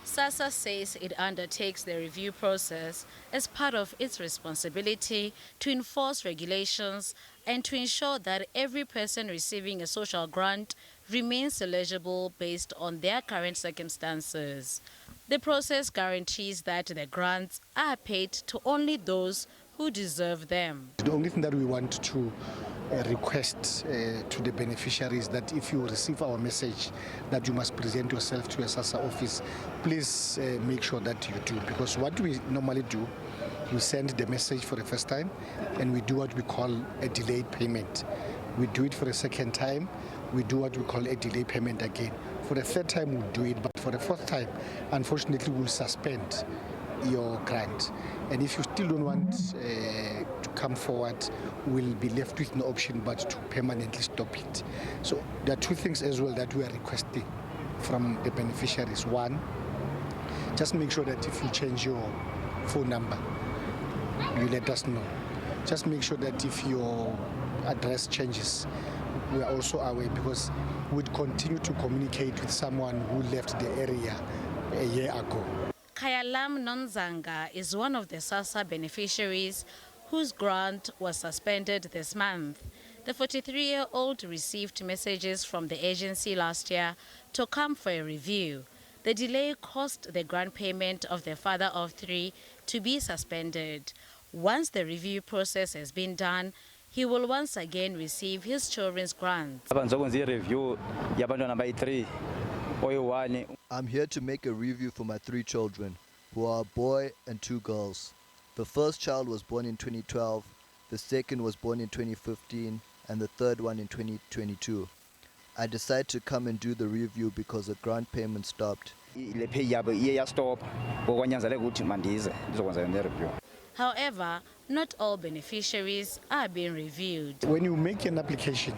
SASSA says it undertakes the review process as part of its responsibility to enforce regulations and to ensure that every person receiving a social grant remains eligible based on their current circumstances. The process guarantees that the grants are paid to only those who deserve them. The only thing that we want to request to the beneficiaries that if you receive our message that you must present yourself to a SASSA office, please make sure that you do, because what we normally do, we send the message for the first time and we do what we call a delayed payment. We do it for the second time, we do what we call a delayed payment again. For the third time we'll do it, but for the fourth time, unfortunately we'll suspend your grant. And if you still don't want to come forward, we'll be left with no option but to permanently stop it. So there are two things as well that we are requesting from the beneficiaries. One, just make sure that if you change your phone number, you let us know. Just make sure that if your address changes, we are also aware, because we'd continue to communicate with someone who left the area a year ago. Kayalam Nonzanga is one of the SASSA beneficiaries whose grant was suspended this month. The 43-year-old received messages from the agency last year to come for a review. The delay caused the grant payment of the father of three to be suspended. Once the review process has been done, he will once again receive his children's grants. I'm here to make a review for my three children, who are a boy and two girls. The first child was born in 2012, the second was born in 2015, and the third one in 2022. I decided to come and do the review because the grant payment stopped. However, not all beneficiaries are being reviewed. When you make an application,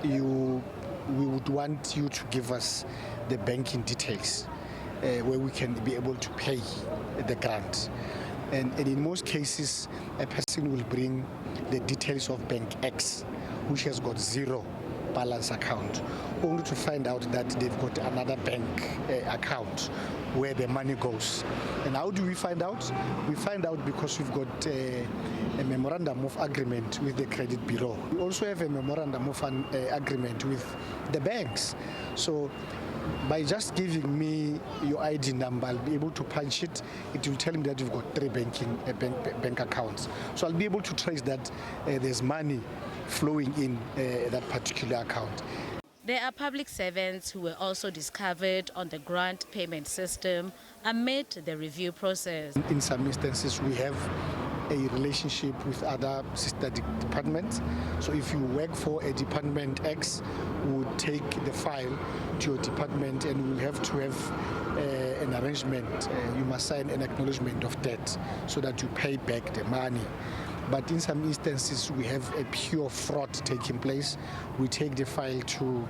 we would want you to give us the banking details where we can be able to pay the grant. And in most cases, a person will bring the details of Bank X, which has got zero balance account, only to find out that they've got another bank account where the money goes. And how do we find out? We find out because we've got a memorandum of agreement with the credit bureau. We also have a memorandum of agreement with the banks. So by just giving me your ID number, I'll be able to punch it. It will tell me that you've got three bank accounts. So I'll be able to trace that there's money flowing in that particular account. There are public servants who were also discovered on the grant payment system amid the review process. In some instances, we have a relationship with other sister departments. So if you work for a department X, we would take the file to your department and we'll have to have an arrangement. You must sign an acknowledgement of debt so that you pay back the money. But in some instances, we have a pure fraud taking place. We take the file to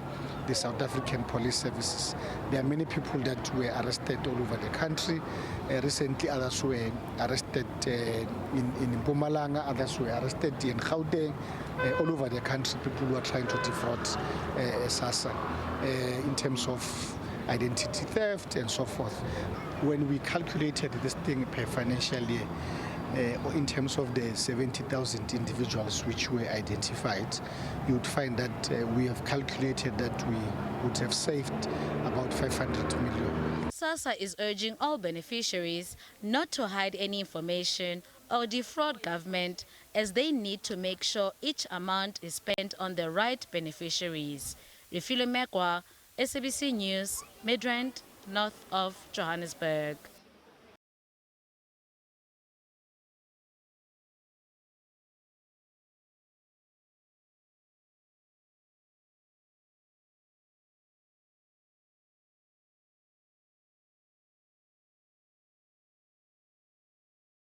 the South African Police Services. There are many people that were arrested all over the country. Recently, others were arrested in Mpumalanga, others were arrested in Gauteng. All over the country, people who are trying to defraud SASSA in terms of identity theft and so forth. When we calculated this thing per financial year, in terms of the 70,000 individuals which were identified, you would find that we have calculated that we would have saved about 500 million. SASSA is urging all beneficiaries not to hide any information or defraud government, as they need to make sure each amount is spent on the right beneficiaries. Refilwe Mekwa, SABC News, Midrand, north of Johannesburg.